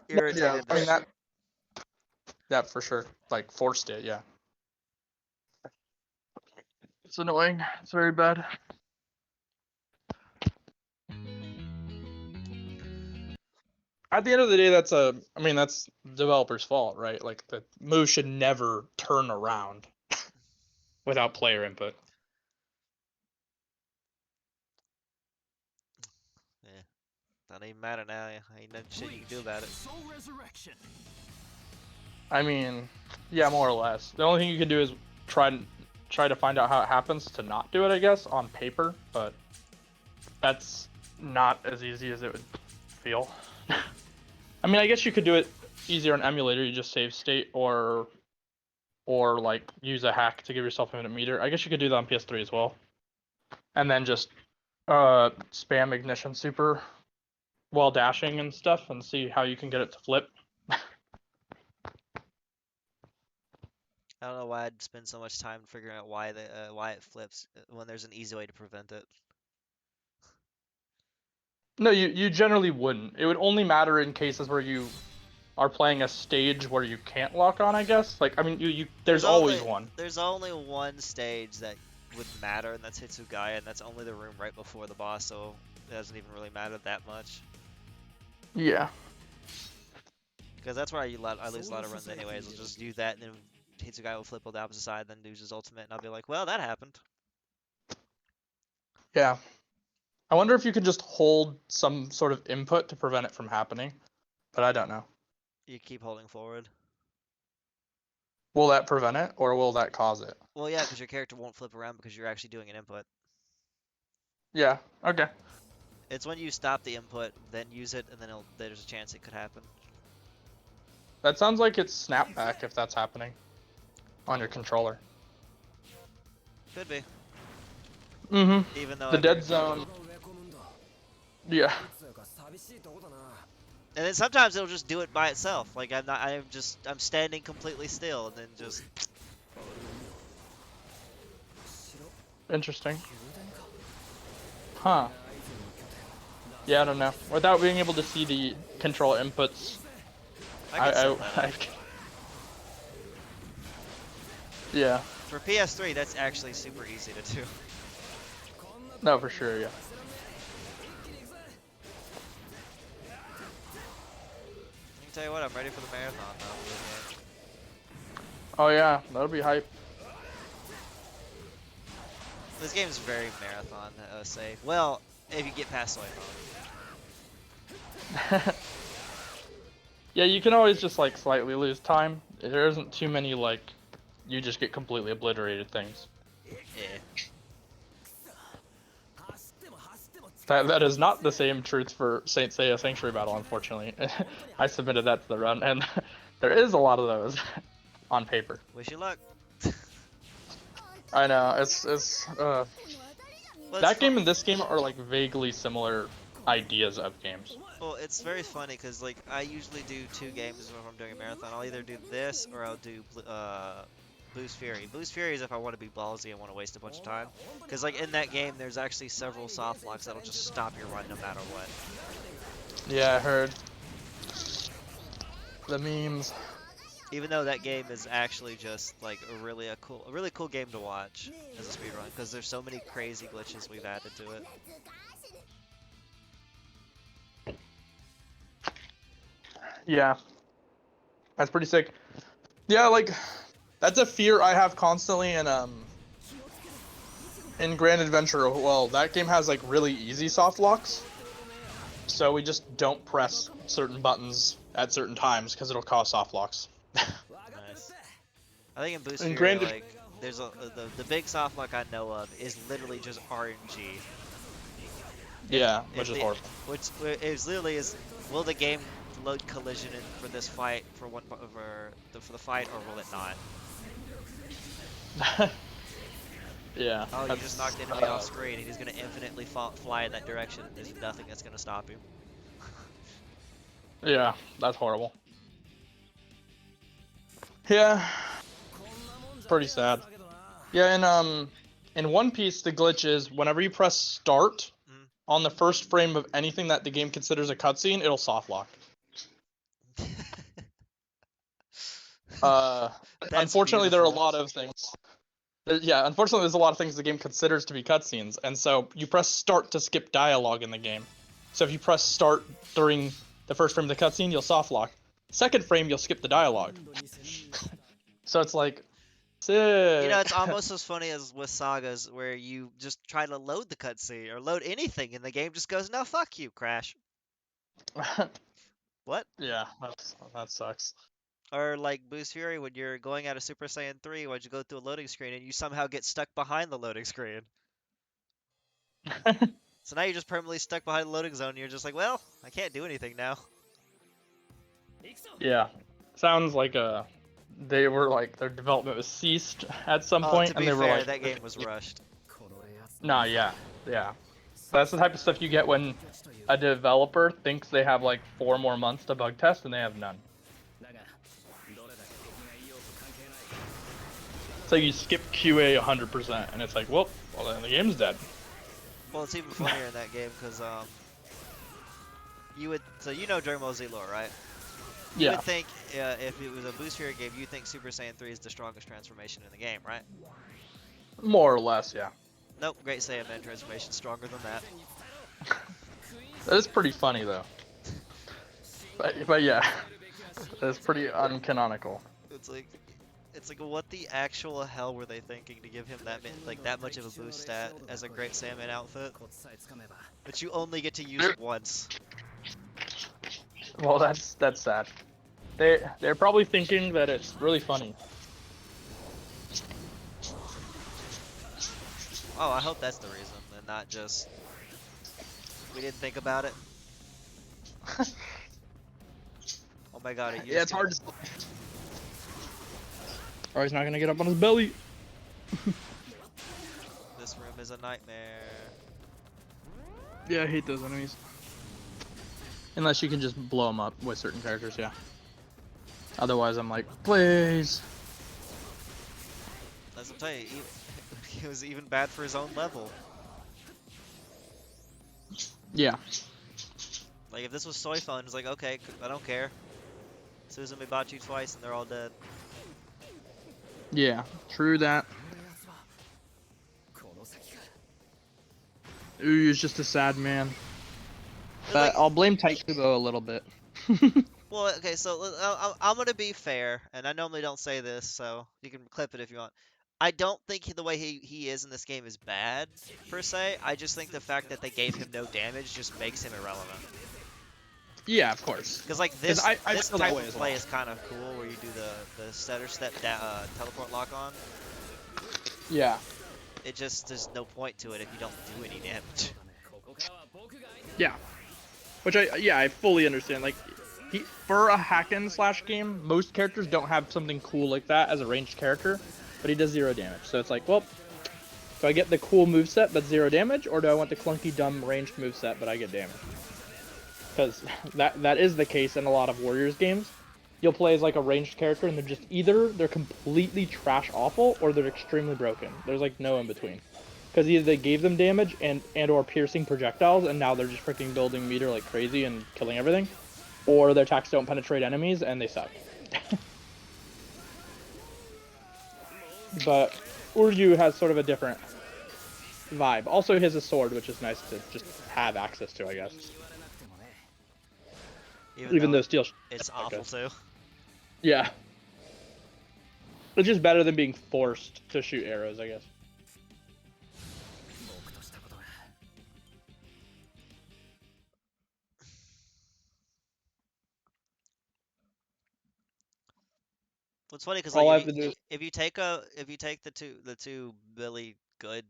irritated. I mean that for sure, like, forced it, yeah. It's annoying. It's very bad. At the end of the day, that's developer's fault, right? Like, the move should never turn around without player input. Yeah, don't even matter now. Ain't nothing shit you can do about it. Bleach Soul Resurrection. I mean, yeah, more or less. The only thing you can do is try to find out how it happens to not do it, I guess, on paper, but that's not as easy as it would feel. I mean, I guess you could do it easier on emulator. You just save state or like use a hack to give yourself a minute meter. I guess you could do that on PS3 as well, and then just spam ignition super while dashing and stuff, and see how you can get it to flip. I don't know why I'd spend so much time figuring out why it flips when there's an easy way to prevent it. No, you generally wouldn't. It would only matter in cases where you are playing a stage where you can't lock on, I guess. Like, I mean, there's always one. There's only one stage that would matter, and that's Hitsugaya, and that's only the room right before the boss, so it doesn't even really matter that much. Yeah. Because that's where I lose a lot of runs anyways. I'll just do that, and then Hitsugaya will flip on the opposite side, then lose his ultimate, and I'll be like, well, that happened. Yeah. I wonder if you could just hold some sort of input to prevent it from happening, but I don't know. You keep holding forward. Will that prevent it, or will that cause it? Well, yeah, because your character won't flip around because you're actually doing an input. Yeah, okay. It's when you stop the input, then use it, and then there's a chance it could happen. That sounds like it's snapback if that's happening on your controller. Could be. Mm-hmm. Even though the dead zone. Yeah. And then sometimes it'll just do it by itself. Like I'm standing completely still, and then just. Interesting. Huh. Yeah, I don't know. Without being able to see the control inputs, yeah. For PS3, that's actually super easy to do. No, for sure, yeah. I can tell you what, I'm ready for the marathon now. Oh yeah, that'll be hype. This game is very marathon safe. Well, if you get past Soy Phone. Yeah, you can always just like slightly lose time. There isn't too many like you just get completely obliterated things. Yeah. That is not the same truth for Saint Seiya Sanctuary Battle, unfortunately. I submitted that to the run, and there is a lot of those on paper. Wish you luck. I know, that game and this game are like vaguely similar ideas of games. Well, it's very funny because like I usually do 2 games if I'm doing a marathon. I'll either do this or I'll do Boost Fury. Boost Fury is if I want to be ballsy and want to waste a bunch of time. Because like in that game, there's actually several soft locks that'll just stop your run no matter what. Yeah, I heard. The memes. Even though that game is actually just like a really cool game to watch as a speedrun because there's so many crazy glitches we've added to it. Yeah. That's pretty sick. Yeah, like that's a fear I have constantly in Grand Adventure. Well, that game has like really easy soft locks. So we just don't press certain buttons at certain times because it'll cause soft locks. Nice. I think in Boost In Fury, Grand- like, there's the big soft lock I know of is literally just RNG. Yeah, which is horrible. Which is literally will the game load collision in for this fight for the fight or will it not? Yeah. Oh, you just knocked the enemy off screen and he's gonna infinitely fly in that direction. There's nothing that's gonna stop him. Yeah, that's horrible. Yeah. Pretty sad. Yeah, in One Piece the glitch is whenever you press start on the first frame of anything that the game considers a cutscene, it'll soft lock. That's Unfortunately, there are a beautiful. lot of things. Yeah, unfortunately, there's a lot of things the game considers to be cutscenes, and so you press start to skip dialogue in the game. So if you press start during the first frame of the cutscene, you'll soft lock. Second frame, you'll skip the dialogue. So it's like, You know, sick. it's almost as funny as with sagas where you just try to load the cutscene or load anything and the game just goes, no, fuck you, crash. What? Yeah, that sucks. Or like Boost Fury when you're going out of Super Saiyan 3, why'd you go through a loading screen and you somehow get stuck behind the loading screen? So now you're just permanently stuck behind the loading zone and you're just like, well, I can't do anything now. Yeah, sounds like they were like their development was ceased at some Oh, point, to and be they were fair, like, that game was rushed. nah, yeah, yeah. That's the type of stuff you get when a developer thinks they have like 4 more months to bug test and they have none. So you skip QA 100%, and it's like, well then the game's dead. Well, it's even funnier in that game because you would so you know Dragon Ball Z lore, right? You Yeah, would think if it was a Boost Fury game, you think Super Saiyan 3 is the strongest transformation in the game, right? more or less, yeah. Nope, Great Saiyan Man transformation stronger than that. That is pretty funny though. But yeah, that's pretty uncanonical. It's like what the actual hell were they thinking to give him that much of a boost stat as a Great Saiyan Man outfit that you only get to use once? Well, that's sad. They're probably thinking that it's really funny. Oh, I hope that's the reason, and not just we didn't think about it. Oh my god, it Yeah, used it's to. hard to. Oh, he's not gonna get up on his belly. This room is a nightmare. Yeah, I hate those enemies. Unless you can just blow them up with certain characters, yeah. Otherwise, I'm like, please. As I'm telling you, it was even bad for his own level. Yeah. Like if this was Soy Phone, it's like okay, I don't care. Suzumi bought you twice and they're all dead. Yeah, true that. Uryu's just a sad man. But Like, I'll blame Taikubo a little bit. well, okay, so I'm gonna be fair, and I normally don't say this, so you can clip it if you want. I don't think the way he is in this game is bad, per se. I just think the fact that they gave him no damage just makes him irrelevant. Yeah, of course. Because like Because I this feel type that way of as play well. is kind of cool, where you do the stutter step teleport lock on. Yeah. It just there's no point to it if you don't do any damage. Yeah. Which I fully understand. Like, for a hack and slash game, most characters don't have something cool like that as a ranged character, but he does 0 damage. So it's like, well, do I get the cool moveset but 0 damage, or do I want the clunky, dumb ranged moveset but I get damage? Because that is the case in a lot of Warriors games. You'll play as like a ranged character and they're just either they're completely trash awful or they're extremely broken. There's like no in between. Because either they gave them damage and or piercing projectiles and now they're just freaking building meter like crazy and killing everything, or their attacks don't penetrate enemies and they suck. But Uryu has sort of a different vibe. Also, he has a sword, which is nice to just have access to, I guess. Even though steel. It's awful too. Yeah. It's just better than being forced to shoot arrows, I guess. What's funny because like All I have to do is. if you take the two really good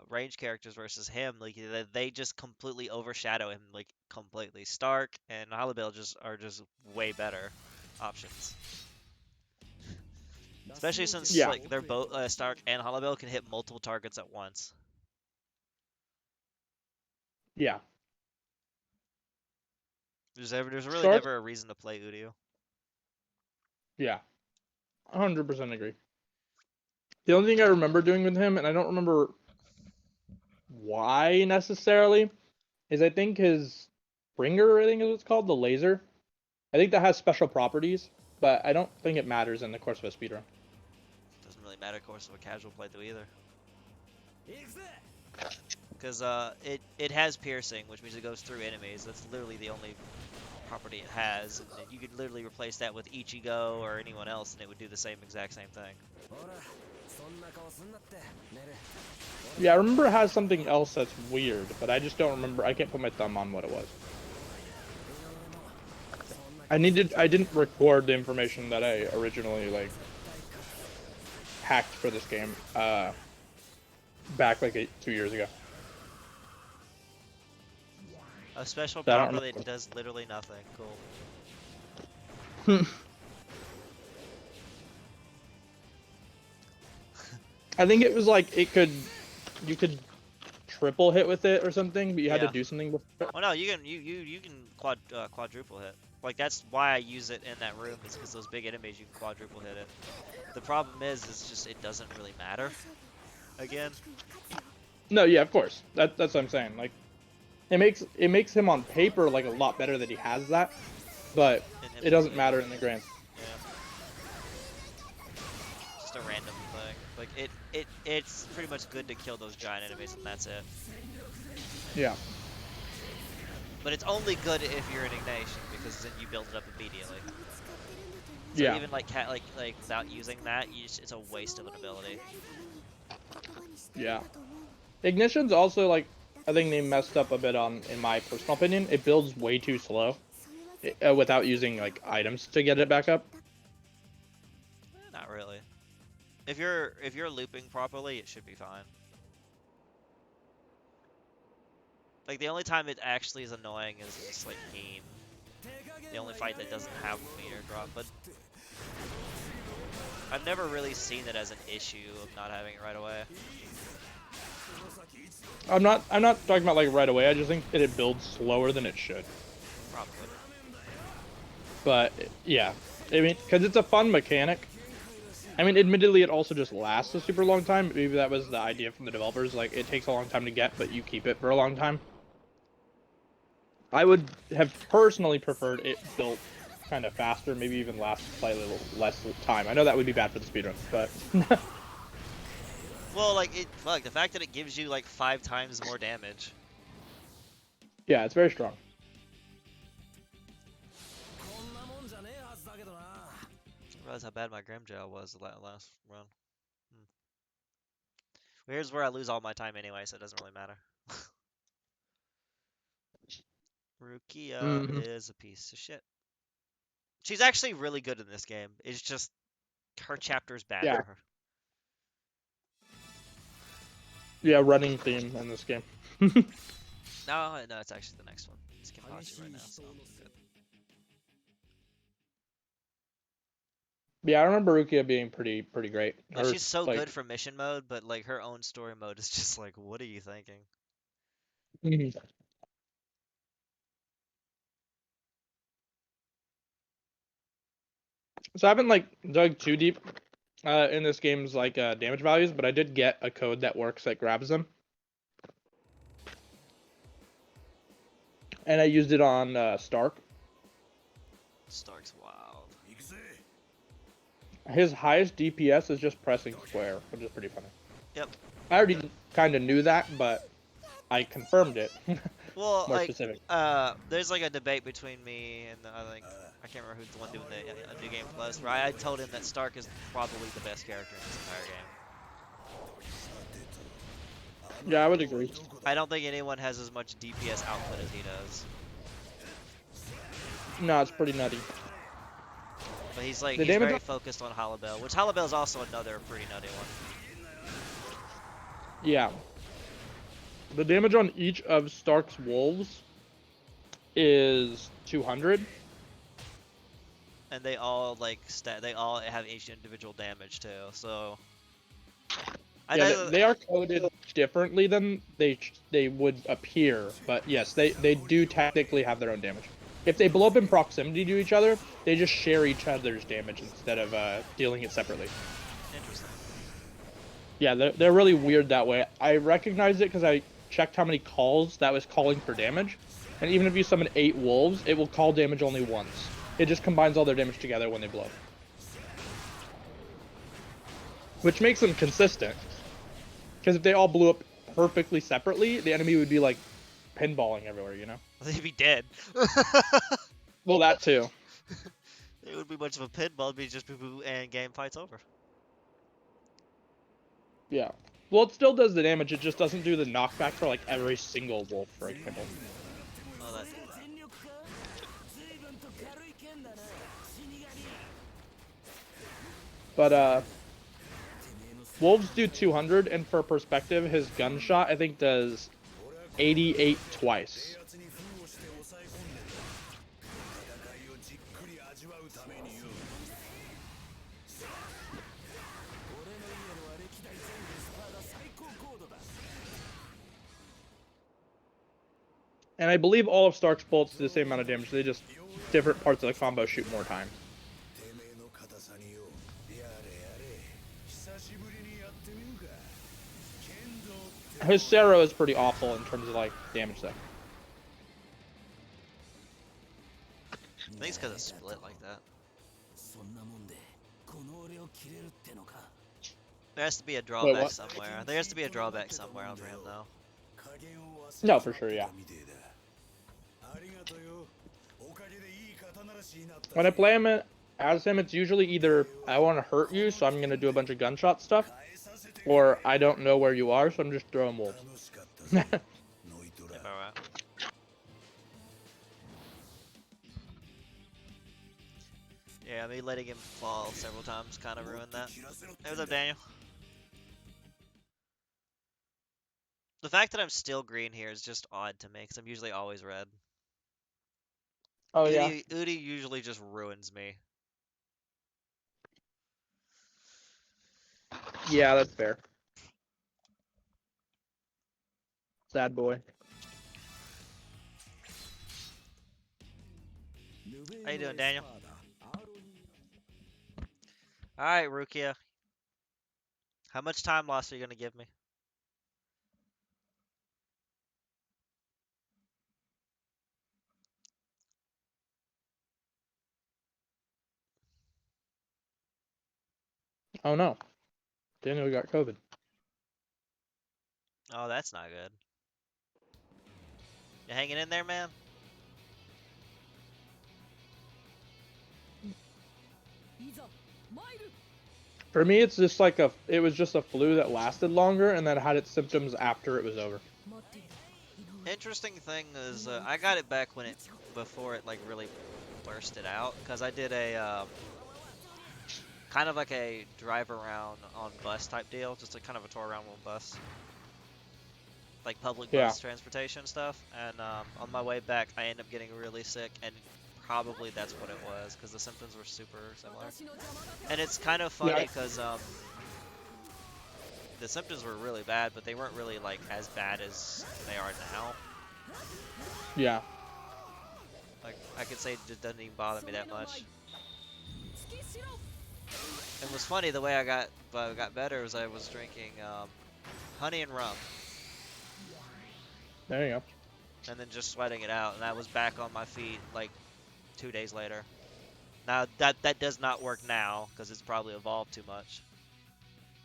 range characters versus him, like they just completely overshadow him like completely. Stark and Hollibill just are just way better options. Especially since Yeah. like they're both Stark and Hollibill can hit multiple targets at once. Yeah. There's really Stark? never a reason to play Udio. Yeah. 100% agree. The only thing I remember doing with him, and I don't remember why necessarily, is I think his Ringer, I think is what it's called, the laser. I think that has special properties, but I don't think it matters in the course of a speedrun. Doesn't really matter, of course, of a casual playthrough either. Because it has piercing, which means it goes through enemies. That's literally the only property it has. And you could literally replace that with Ichigo or anyone else, and it would do the exact same thing. Yeah, I remember it has something else that's weird, but I just don't remember. I can't put my thumb on what it was. I didn't record the information that I originally like hacked for this game back like 2 years ago. A special power that does literally nothing. Cool. I think it was like you could triple hit with it or something, but you had to do something before it. Well, no, you can quadruple hit. Like that's why I use it in that room, is because those big enemies you can quadruple hit it. The problem is just it doesn't really matter. Again. No, yeah, of course. That's what I'm saying. Like, it makes him on paper like a lot better that he has that, but it doesn't matter in the grand. Yeah. Just a random thing. Like it's pretty much good to kill those giant enemies and that's it. Yeah. But it's only good if you're in Ignation, because then you build it up immediately. So yeah. Even like without using that, it's a waste of an ability. Yeah. Ignition's also like, I think they messed up a bit on, in my personal opinion. It builds way too slow without using like items to get it back up. Not really. If you're looping properly, it should be fine. Like the only time it actually is annoying is just like Keen. The only fight that doesn't have a meter drop, but I've never really seen it as an issue of not having it right away. I'm not talking about like right away. I just think that it builds slower than it should. Probably. But yeah, I mean, because it's a fun mechanic. I mean, admittedly, it also just lasts a super long time. Maybe that was the idea from the developers. Like, it takes a long time to get, but you keep it for a long time. I would have personally preferred it built kind of faster, maybe even last slightly less time. I know that would be bad for the speedrun, but. Well, like the fact that it gives you like 5 times more damage. Yeah, it's very strong. I didn't realize how bad my Grim Gel was the last run. Here's where I lose all my time anyway, so it doesn't really matter. Rukia is a piece of shit. She's actually really good in this game. It's just her chapter's bad for her. Yeah, running theme in this game. No, it's actually the next one. It's Kenpachi right now, so good. Yeah, I remember Rukia being pretty great. Yeah, she's so good for mission mode, but like her own story mode is just like, what are you thinking? So I haven't like dug too deep in this game's like damage values, but I did get a code that works that grabs them, and I used it on Stark. Stark's wild. His highest DPS is just pressing square, which is pretty funny. Yep. I already kind of knew that, but I confirmed it. Well, more like, specific. There's like a debate between me and I can't remember who's the one doing the New Game Plus, where I told him that Stark is probably the best character in this entire game. Yeah, I would agree. I don't think anyone has as much DPS output as he does. No, it's pretty nutty. But he's very focused on Halibel, which Halibel is also another pretty nutty one. Yeah. The damage on each of Stark's wolves is 200. And they all they all have each individual damage too. So they are coded differently than they would appear, but yes, they do technically have their own damage. If they blow up in proximity to each other, they just share each other's damage instead of dealing it separately. Interesting. Yeah, they're really weird that way. I recognized it because I checked how many calls that was calling for damage, and even if you summon 8 wolves, it will call damage only once. It just combines all their damage together when they blow. Which makes them consistent. Because if they all blew up perfectly separately, the enemy would be like pinballing everywhere, you know? They'd be dead. Well, that too. It would be much of a pinball. It'd be just boo boo and game fight's over. Yeah. Well, it still does the damage, it just doesn't do the knockback for like every single wolf, for example. Oh, that. But, wolves do 200, and for perspective, his gunshot, I think, does 88 twice. And I believe all of Stark's bolts do the same amount of damage, they just, different parts of the combo shoot more times. His Sero is pretty awful in terms of, like, damage, though. I think it's because it's split like that. There has to be a drawback somewhere. There has to be a drawback somewhere over him, though. No, for sure, yeah. When I play him as him, it's usually either I want to hurt you, so I'm going to do a bunch of gunshot stuff, or I don't know where you are, so I'm just throwing wolves. Alright. Yeah, me letting him fall several times kind of ruined that. Hey, what's up, Daniel? The fact that I'm still green here is just odd to me, because I'm usually always red. Oh, yeah. Udi usually just ruins me. Yeah, that's fair. Sad boy. How you doing, Daniel? Alright, Rukia. How much time loss are you going to give me? Oh, no. Daniel got COVID. Oh, that's not good. You hanging in there, man? For me, it's just like it was just a flu that lasted longer and then had its symptoms after it was over. Interesting thing is, I got it back before it like really bursted out, because I did a kind of like a drive around on bus type deal, just a kind of a tour around on bus, like public bus transportation stuff. And on my way back, I ended up getting really sick, and probably that's what it was, because the symptoms were super similar. And it's kind of funny because the symptoms were really bad, but they weren't really like as bad as they are now. Yeah. Like, I could say it just doesn't even bother me that much. It was funny, the way I got better was I was drinking honey and rum. There you go. And then just sweating it out, and I was back on my feet like 2 days later. Now that does not work now because it's probably evolved too much.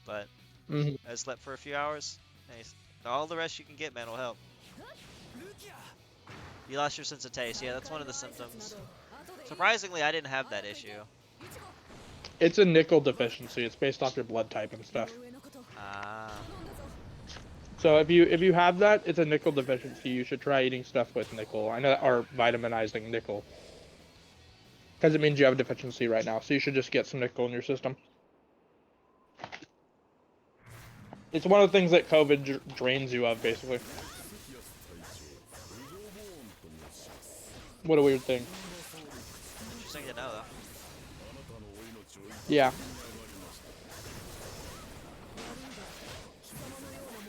But I slept for a few hours. Nice. All the rest you can get, man, will help. You lost your sense of taste. Yeah, that's one of the symptoms. Surprisingly, I didn't have that issue. It's a nickel deficiency. It's based off your blood type and stuff. Ah. So if you have that, it's a nickel deficiency. You should try eating stuff with nickel. I know, or vitaminizing nickel. Because it means you have a deficiency right now. So you should just get some nickel in your system. It's one of the things that COVID drains you of, basically. What a weird thing. Interesting to know, though. Yeah.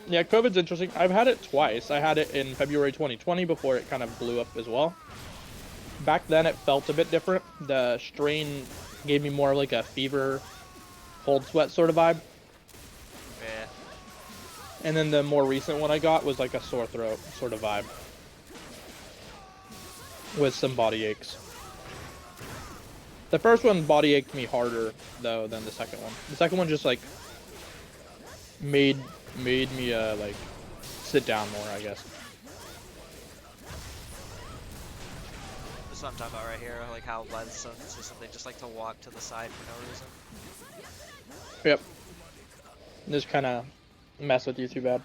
Yeah, COVID's interesting. I've had it twice. I had it in February 2020 before it kind of blew up as well. Back then it felt a bit different. The strain gave me more like a fever, cold sweat sort of vibe. Yeah. And then the more recent one I got was like a sore throat sort of vibe. With some body aches. The first one body ached me harder though than the second one. The second one just like made me like sit down more, I guess. That's what I'm talking about right here, like how why it's so consistent. They just like to walk to the side for no reason. Yep. Just kind of mess with you too bad.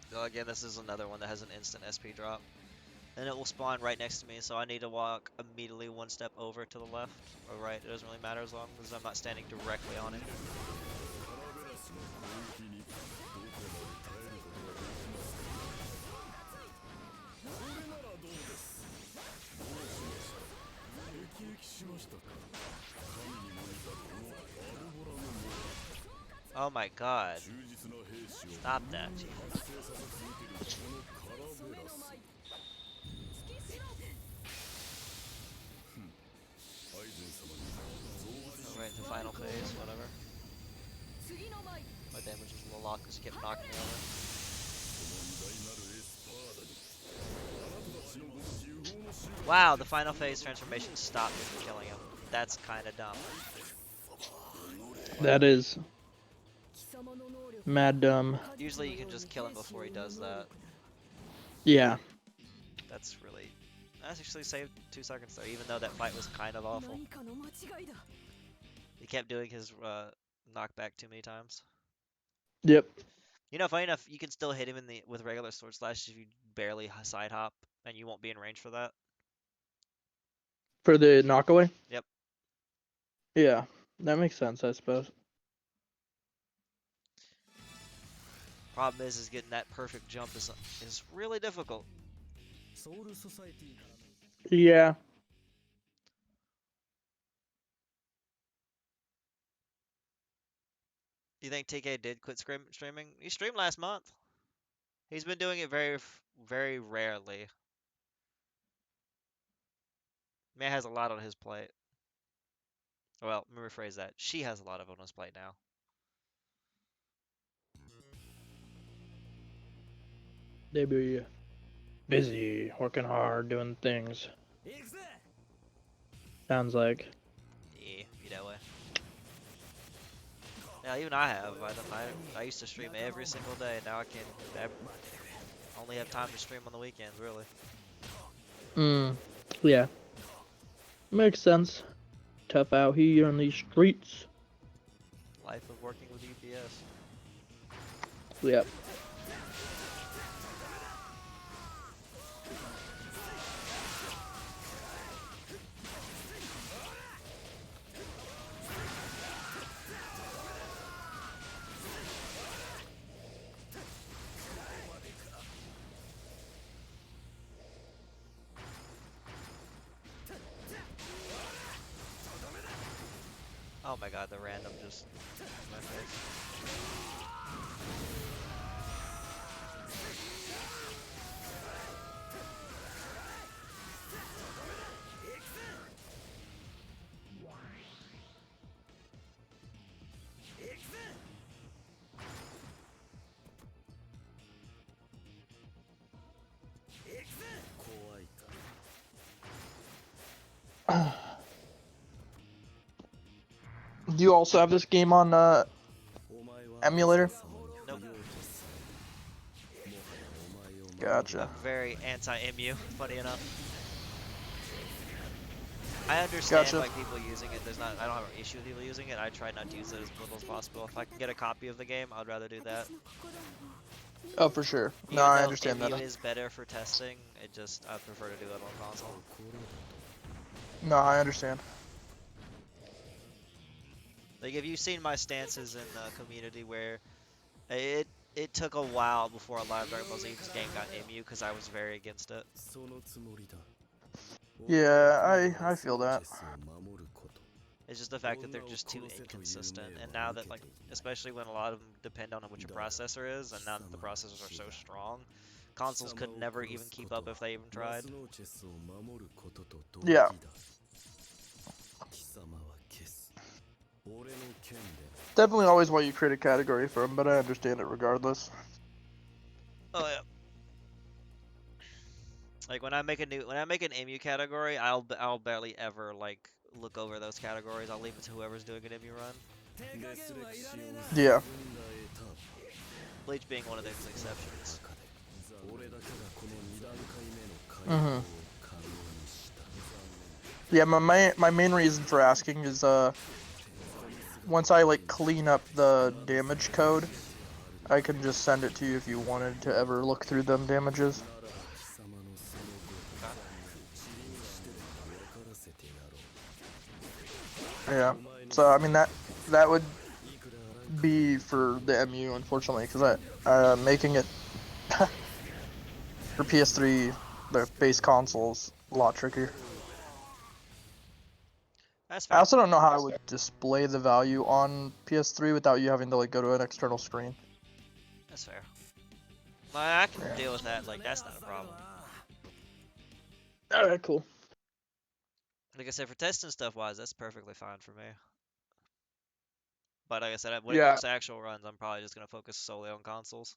So again, this is another one that has an instant SP drop. And it will spawn right next to me, so I need to walk immediately one step over to the left or right. It doesn't really matter as long as I'm not standing directly on it. Oh my god. Stop that, Jesus. Go right into final phase, whatever. My damage was a little off because he kept knocking me over. Wow, the final phase transformation stopped me from killing him. That's kind of dumb. That is mad dumb. Usually you can just kill him before he does that. Yeah. That's actually saved 2 seconds there, even though that fight was kind of awful. He kept doing his knockback too many times. Yep. You know, funny enough, you can still hit him with regular sword slash if you barely side hop, and you won't be in range for that. For the knockaway? Yep. Yeah. That makes sense, I suppose. Problem is getting that perfect jump is really difficult. Yeah. You think TK did quit streaming? He streamed last month. He's been doing it very rarely. Man has a lot on his plate. Well, let me rephrase that. She has a lot on his plate now. They be busy, working hard, doing things. Sounds like. Yeah, be that way. Yeah, even I have. I used to stream every single day. Now I only have time to stream on the weekends, really. Yeah. Makes sense. Tough out here on these streets. Life of working with UPS. Yep. Oh my god, the random just my face. Do you also have this game on emulator? Nope. Gotcha. I'm very anti-MU, funny enough. I understand Gotcha. like people using it. I don't have an issue with people using it. I try not to use it as little as possible. If I can get a copy of the game, I'd rather do that. Oh, for sure. No, Even I though understand MU that. is better for testing, I prefer to do it on console. No, I understand. Like, have you seen my stances in the community where it took a while before a lot of Dragon Ball Z's game got MU because I was very against it. Yeah, I feel that. It's just the fact that they're just too inconsistent, and now that like, especially when a lot of them depend on what your processor is, and now that the processors are so strong, consoles could never even keep up if they even tried. Yeah. Definitely always why you create a category for them, but I understand it regardless. Oh yeah. Like when I make an MU category, I'll barely ever like look over those categories. I'll leave it to whoever's doing an MU run. Yeah. Bleach being one of those exceptions. Mhm. Yeah, my main reason for asking is once I like clean up the damage code, I can just send it to you if you wanted to ever look through them damages. Yeah. So I mean that would be for the MU, unfortunately, because making it for PS3, the base consoles, a lot trickier. That's I fair. also don't know how I would display the value on PS3 without you having to like go to an external screen. That's fair. I can Yeah. deal with that. Like that's not a problem. Alright, cool. Like I said, for testing stuff wise, that's perfectly fine for me. But like I said, when it Yeah, comes to actual runs, I'm probably just gonna focus solely on consoles.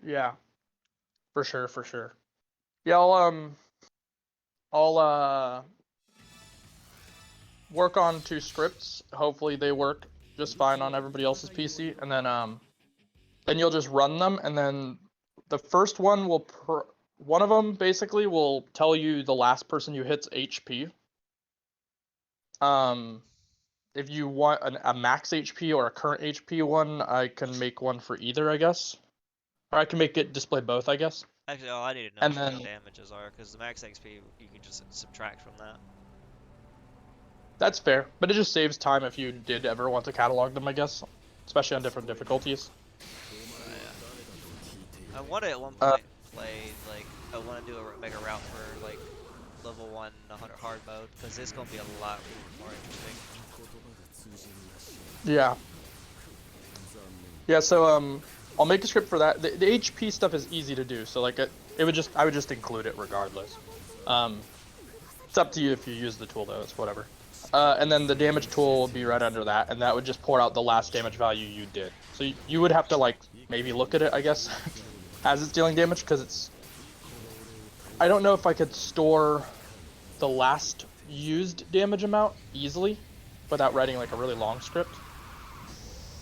yeah, for sure, for sure. Yeah, I'll work on 2 scripts. Hopefully they work just fine on everybody else's PC, and then you'll just run them, and then the first one one of them basically will tell you the last person you hit's HP. Um, if you want a max HP or a current HP one, I can make one for either, I guess. Or I can make it display both, I guess. Actually, all I need to know And is what the then damages are, because the max XP you can just subtract from that. that's fair, but it just saves time if you did ever want to catalog them, I guess, especially on different difficulties. Yeah. I want to at one Uh, point play like I want to make a route for like level 1 100 hard mode, because it's gonna be a lot more interesting. yeah, yeah. So I'll make a script for that. The HP stuff is easy to do, so like I would just include it regardless. Um, it's up to you if you use the tool though. It's whatever. And then the damage tool will be right under that, and that would just pour out the last damage value you did. So you would have to like maybe look at it, I guess, as it's dealing damage, because it's. I don't know if I could store the last used damage amount easily without writing like a really long script.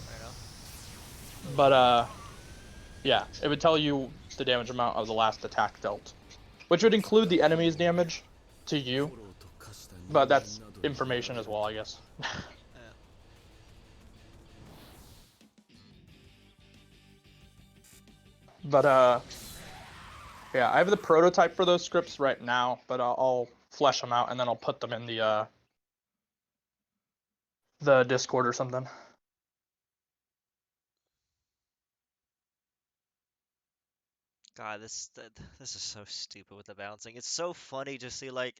Fair enough. But yeah, it would tell you the damage amount of the last attack dealt, which would include the enemy's damage to you, but that's information as well, I guess. Yeah. But yeah, I have the prototype for those scripts right now, but I'll flesh them out and then I'll put them in the Discord or something. God, this is so stupid with the bouncing. It's so funny to see like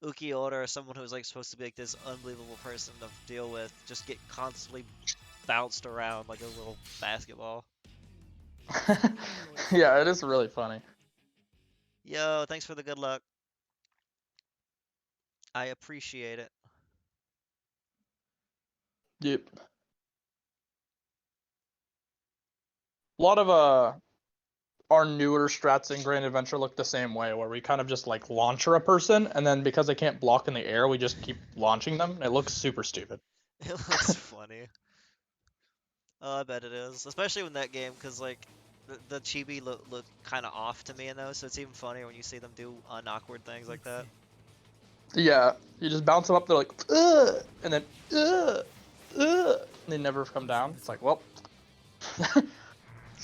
Ukiura or someone who's like supposed to be like this unbelievable person to deal with just get constantly bounced around like a little basketball. Yeah, it is really funny. Yo, thanks for the good luck. I appreciate it. Yep. A lot of our newer strats in Grand Adventure look the same way, where we kind of just like launcher a person, and then because they can't block in the air, we just keep launching them. It looks super stupid. It looks funny. Oh, I bet it is. Especially in that game, because like the chibi look kind of off to me in those, so it's even funnier when you see them do unawkward things like that. Yeah, you just bounce them up, they're like, ugh, and then, ugh, ugh, and they never come down. It's like, well.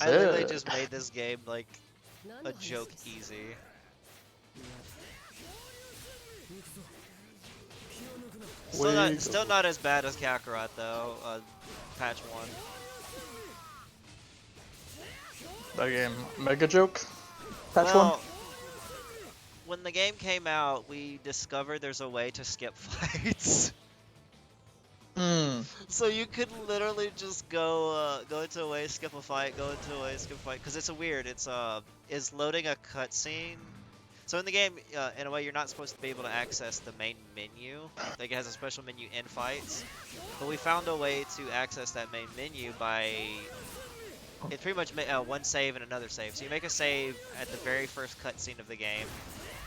I literally just made this game like a joke easy. Still not as bad as Kakarot though. Patch 1. That game, mega joke. Patch Well, when the game came out, we discovered there's a way to skip fights. one. So you could literally just go into a way, skip a fight, go into a way, skip a fight, because it's a weird. Is loading a cutscene. So in the game, in a way, you're not supposed to be able to access the main menu. Like it has a special menu in fights, but we found a way to access that main menu by it's pretty much one save and another save. So you make a save at the very first cutscene of the game,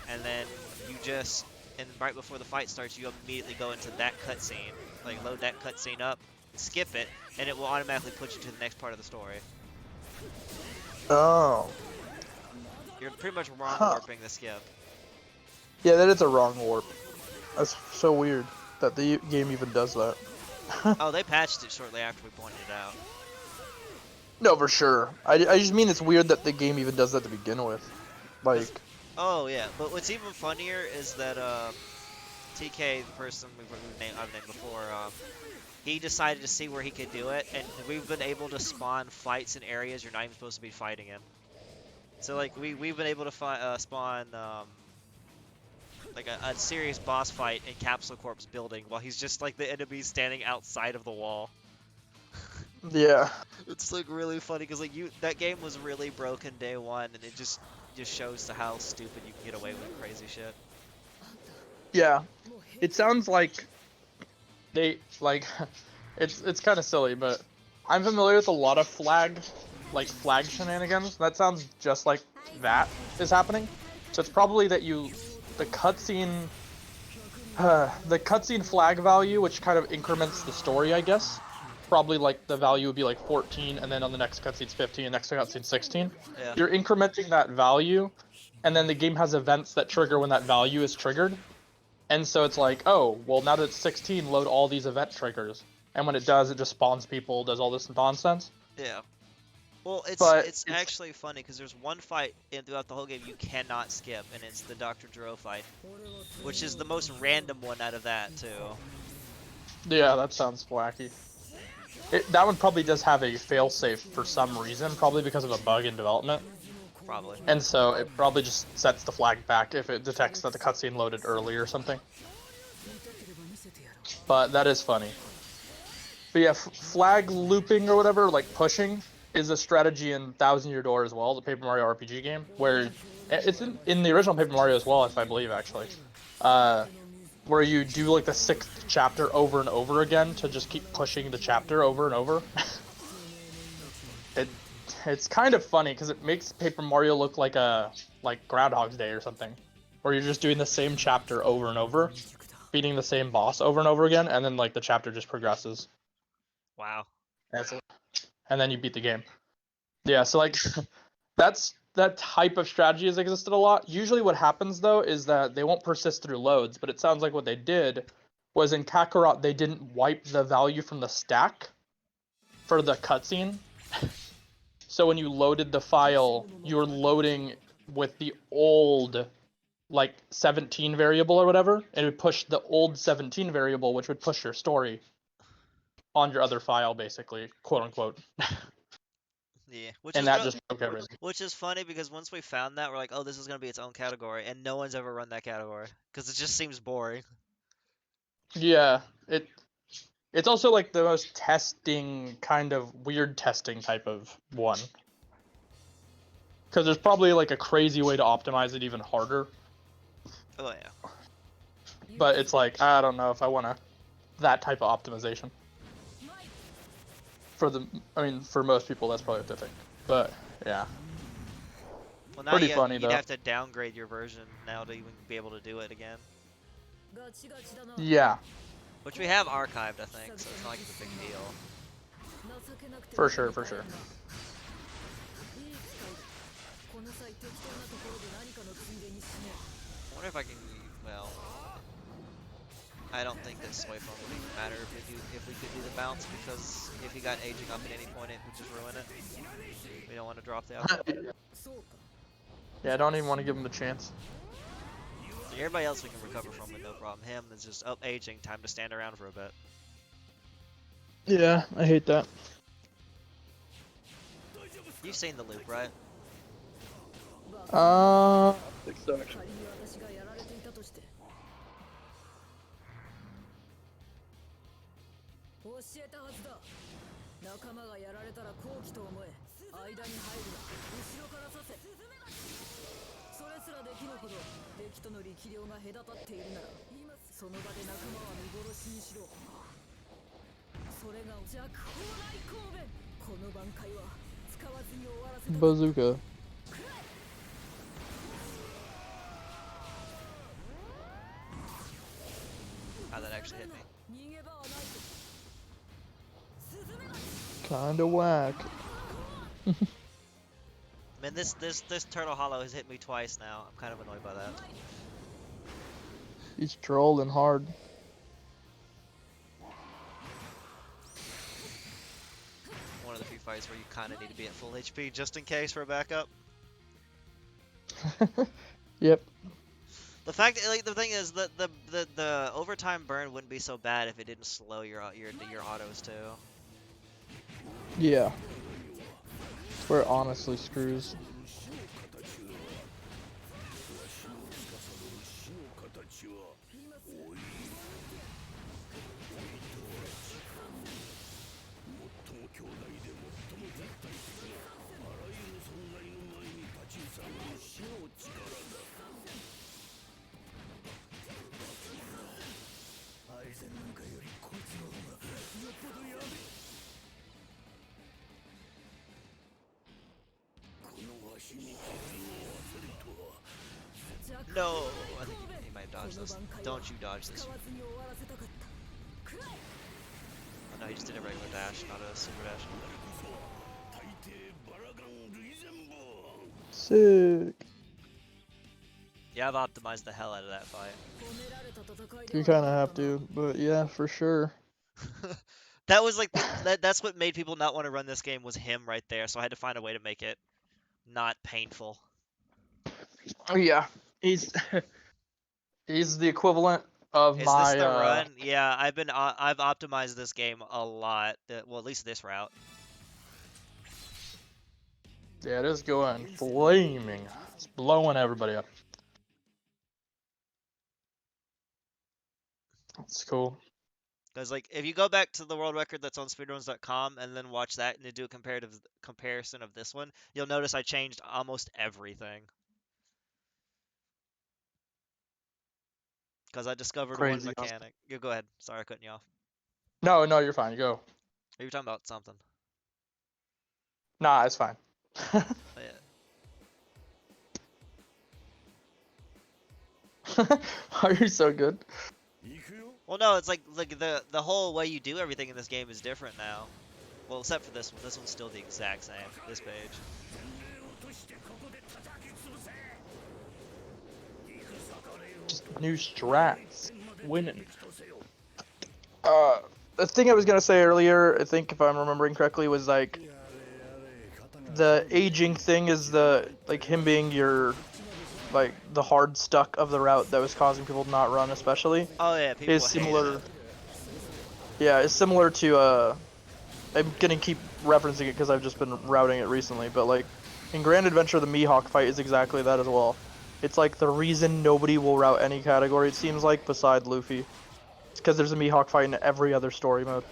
and then you just and right before the fight starts, you immediately go into that cutscene, like load that cutscene up, skip it, and it will automatically put you to the next part of the story. Oh. You're pretty much wrong Huh. warping the skip. Yeah, that is a wrong warp. That's so weird that the game even does that. Oh, they patched it shortly after we pointed it out. No, for sure. I just mean it's weird that the game even does that to begin with. Like, Oh yeah, but what's even funnier is that TK, the person I've named before, he decided to see where he could do it, and we've been able to spawn fights in areas you're not even supposed to be fighting in. So like we've been able to spawn like a serious boss fight in Capsule Corp's building while he's just like the enemy standing outside of the wall. yeah. It's like really funny because like that game was really broken day one, and it just shows to how stupid you can get away with crazy shit. Yeah. It sounds like they like it's kind of silly, but I'm familiar with a lot of flag shenanigans. That sounds just like that is happening. So it's probably that the cutscene flag value, which kind of increments the story, I guess. Probably like the value would be like 14, and then on the next cutscene's 15, next cutscene's 16. Yeah. You're incrementing that value, and then the game has events that trigger when that value is triggered. And so it's like, oh, well, now that it's 16, load all these event triggers. And when it does, it just spawns people, does all this nonsense. Yeah. Well, But it's actually funny because there's one fight throughout the whole game you cannot skip, and it's the Dr. Gero fight, which is the most random one out of that too. yeah, that sounds wacky. That one probably does have a failsafe for some reason, probably because of a bug in development. Probably. And so it probably just sets the flag back if it detects that the cutscene loaded early or something. But that is funny. But yeah, flag looping or whatever, like pushing, is a strategy in Thousand Year Door as well, the Paper Mario RPG game, where it's in the original Paper Mario as well, if I believe actually, where you do like the 6th chapter over and over again to just keep pushing the chapter over and over. It's kind of funny because it makes Paper Mario look like Groundhog's Day or something, where you're just doing the same chapter over and over, beating the same boss over and over again, and then like the chapter just progresses. Wow. That's it. And then you beat the game. Yeah, so like that type of strategy has existed a lot. Usually what happens though is that they won't persist through loads, but it sounds like what they did was in Kakarot they didn't wipe the value from the stack for the cutscene. So when you loaded the file, you were loading with the old like 17 variable or whatever, and it would push the old 17 variable, which would push your story on your other file, basically, quote unquote. Yeah. And that just broke everything. Which is funny because once we found that, we're like, oh, this is gonna be its own category, and no one's ever run that category because it just seems boring. Yeah, it's also like the most testing kind of weird testing type of one. Because there's probably like a crazy way to optimize it even harder. Oh yeah. But it's like, I don't know if I want that type of optimization. For most people, that's probably what they think. But yeah, Well, now pretty funny you'd though. have to downgrade your version now to even be able to do it again. Yeah, Which we have archived, I think, so it's not like it's a big deal. for sure, for sure. I wonder if I can. Well, I don't think that soy foam would even matter if we could do the bounce because if he got aging up at any point, it would just ruin it. We don't want to drop the outcome. Yeah, I don't even want to give him the chance. Everybody else we can recover from with no problem. Him is just aging, time to stand around for a bit. Yeah, I hate that. You've seen the loop, right? I think so actually. Bazooka. How that actually hit me. Kinda whack. Man, this Turtle Hollow has hit me twice now. I'm kind of annoyed by that. He's trolling hard. One of the few fights where you kind of need to be at full HP just in case for a backup. Yep. The fact, like, the thing is that the overtime burn wouldn't be so bad if it didn't slow your autos too. Yeah. Where it honestly screws. No, I think he might dodge this. Don't you dodge this. Oh no, he just did a regular dash, not a super dash. Sick. Yeah, I've optimized the hell out of that fight. You kind of have to, but yeah, for sure. That was like that's what made people not want to run this game was him right there. So I had to find a way to make it not painful. Oh yeah, he's he's the equivalent of Is my. this the run? Yeah, I've optimized this game a lot. Well, at least this route. Yeah, it is going flaming. It's blowing everybody up. That's cool. Because like if you go back to the world record that's on speedruns.com and then watch that and do a comparative comparison of this one, you'll notice I changed almost everything. Because I discovered one Crazy. mechanic. You go ahead. Sorry, I cutting you off. No, no, you're fine. Go. Are you talking about something? Nah, it's fine. Oh, yeah. Are you so good? Well, no, it's like the whole way you do everything in this game is different now. Well, except for this one. This one's still the exact same. This page. Just new strats. Winning. The thing I was gonna say earlier, I think if I'm remembering correctly, was like the aging thing is the like him being your like the hard stuck of the route that was causing people to not run, especially. Oh yeah, people Is hate similar. it. Yeah, it's similar to I'm gonna keep referencing it because I've just been routing it recently, but like in Grand Adventure, the Mihawk fight is exactly that as well. It's like the reason nobody will route any category, it seems like, beside Luffy. It's because there's a Mihawk fight in every other story mode.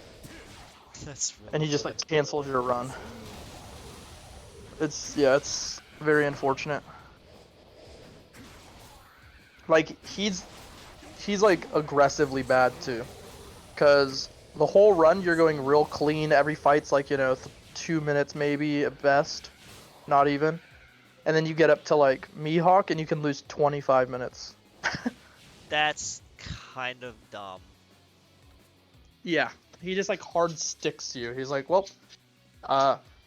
That's really And he just funny. like cancels your run. It's very unfortunate. Like he's like aggressively bad too, cause the whole run you're going real clean. Every fight's like 2 minutes maybe at best, not even. And then you get up to like Mihawk and you can lose 25 minutes. That's kind of dumb. Yeah, he just like hard sticks you. He's like, well,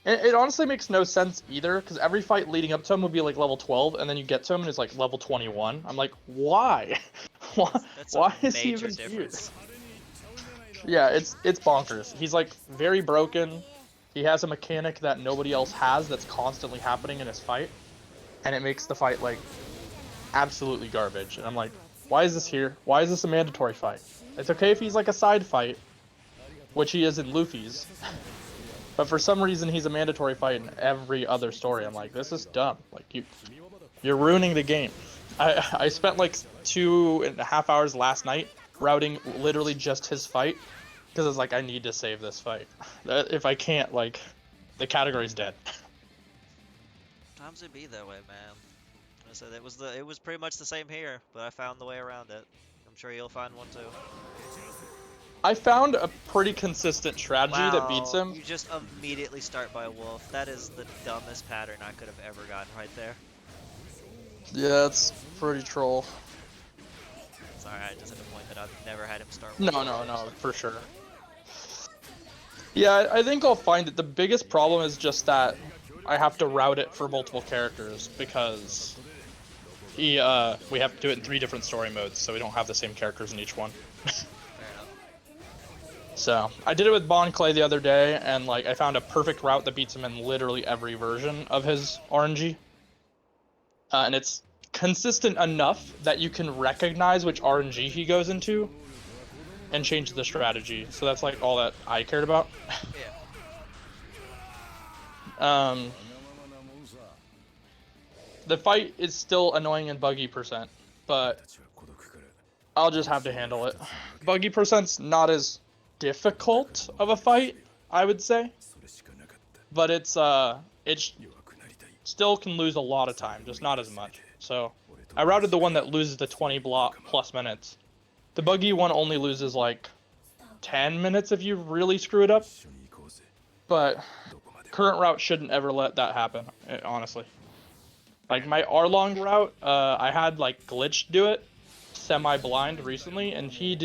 it honestly makes no sense either, because every fight leading up to him would be like level 12, and then you get to him and it's like level 21. I'm like, why? That's why a is he major even difference. here? Yeah, it's bonkers. He's like very broken. He has a mechanic that nobody else has that's constantly happening in his fight, and it makes the fight like absolutely garbage. And I'm like, why is this here? Why is this a mandatory fight? It's okay if he's like a side fight, which he is in Luffy's. But for some reason, he's a mandatory fight in every other story. I'm like, this is dumb. Like, you're ruining the game. I spent like 2.5 hours last night routing literally just his fight, because I was like, I need to save this fight. If I can't, like, the category's dead. Sometimes it be that way, man. I said it was pretty much the same here, but I found the way around it. I'm sure you'll find one too. I found a pretty consistent strategy that beats Wow, him. you just immediately start by a wolf. That is the dumbest pattern I could have ever gotten right there. Yeah, it's pretty troll. Sorry, I just had to point that out. I've never had him start wolf. No, for sure. Yeah, I think I'll find it. The biggest problem is just that I have to route it for multiple characters because we have to do it in 3 different story modes, so we don't have the same characters in each one. Fair enough. So I did it with Bon Clay the other day, and like I found a perfect route that beats him in literally every version of his RNG, and it's consistent enough that you can recognize which RNG he goes into and change the strategy. So that's like all that I cared about. Yeah. The fight is still annoying and buggy %, but I'll just have to handle it. Buggy %'s not as difficult of a fight, I would say, but it still can lose a lot of time, just not as much. So I routed the one that loses the 20 plus minutes. The buggy one only loses like 10 minutes if you really screw it up, but current route shouldn't ever let that happen, honestly. Like my Arlong route, I had like Glitch do it, semi-blind recently, and he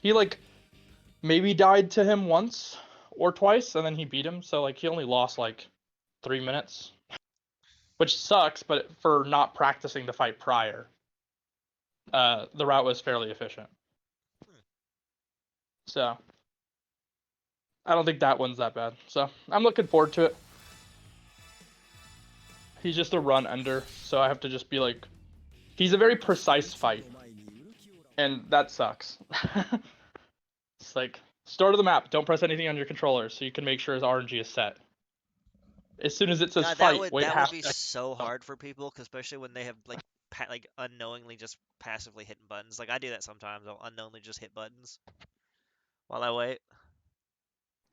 like maybe died to him once or twice, and then he beat him, so like he only lost like 3 minutes. Which sucks, but for not practicing the fight prior, the route was fairly efficient. So I don't think that one's that bad. So I'm looking forward to it. He's just a run under, so I have to just be like, he's a very precise fight, and that sucks. It's like, start of the map, don't press anything on your controller so you can make sure his RNG is set. As soon as it says God, fight, wait that half would be second. so hard for people, 'cause especially when they have like like unknowingly just passively hitting buttons. Like I do that sometimes. I'll unknowingly just hit buttons while I wait.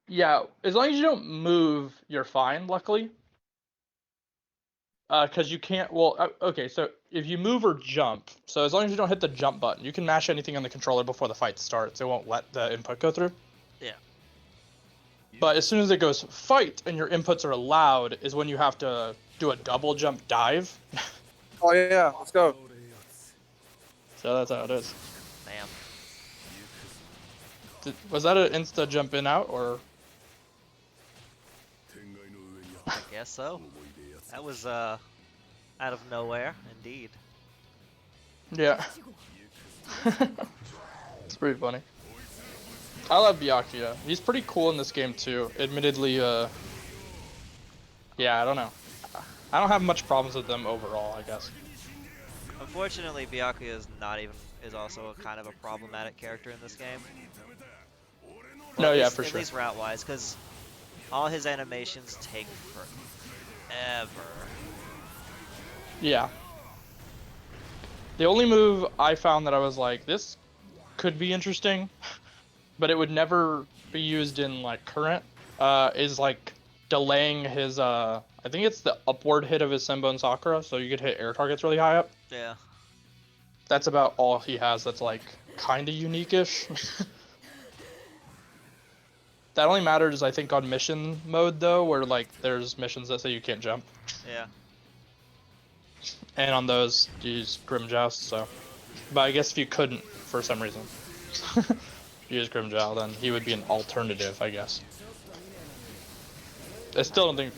Yeah, as long as you don't move, you're fine, luckily. Because you can't, well, okay, so if you move or jump, so as long as you don't hit the jump button, you can mash anything on the controller before the fight starts. It won't let the input go through. Yeah. But as soon as it goes fight and your inputs are allowed is when you have to do a double jump dive. Oh yeah, let's go. So that's how it is. Damn. Was that an insta jump in out or? I guess so. That was out of nowhere, indeed. Yeah. It's pretty funny. I love Byakuya. He's pretty cool in this game too. Admittedly, yeah, I don't know. I don't have much problems with them overall, I guess. Unfortunately, Byakuya is also a kind of a problematic character in this game. Well, No, yeah, least, for at sure. least route-wise, because all his animations take forever. Yeah. The only move I found that I was like, this could be interesting, but it would never be used in like current, is like delaying his I think it's the upward hit of his Senbon and Sakura, so you could hit air targets really high up. Yeah. That's about all he has that's like kinda unique-ish. That only matters, I think, on mission mode though, where like there's missions that say you can't jump. Yeah. And on those, you use Grim Joust, so. But I guess if you couldn't, for some reason, use Grim Joust, then he would be an alternative, I guess. I still don't think